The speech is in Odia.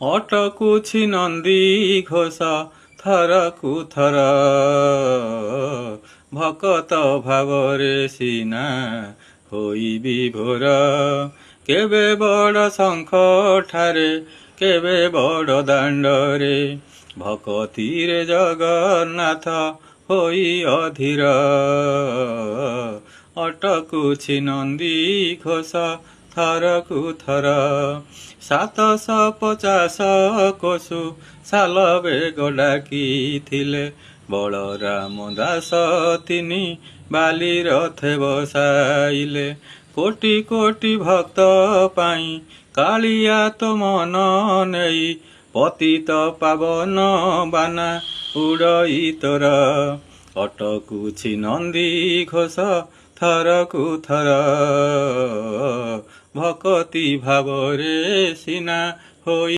ଅଟକୁଛି ନନ୍ଦୀ ଘୋଷ ଥରକୁ ଥର, ଭକତ ଭାବରେ ସିନା ହୋଇ ବିଭୋର। କେବେ ବଡ଼ ଶଙ୍ଖ ଠାରେ, କେବେ ବଡ଼ ଦାଣ୍ଡରେ, ଭକତିରେ ଜଗନ୍ନାଥ ହୋଇ ଅଧୀର। ଅଟକୁଛି ନନ୍ଦୀ ଘୋଷ ଥରକୁ ଥର, 750 କୋଶୁ ସାଲ ବେଗ ଡାକିଥିଲେ, ବଳରାମ ଦାସ ତିନି ବାଲି ରଥେ ବସାଇଲେ। କୋଟି କୋଟି ଭକ୍ତ ପାଇଁ କାଳିଆ ତୋ ମନ ନେଇ, ପତିତ ପାବନ ବାନା ଉଡ଼ଇ ତୋର। ଅଟକୁଛି ନନ୍ଦୀ ଘୋଷ ଥରକୁ ଥର, ଭକତି ଭାବରେ ସିନା ହୋଇ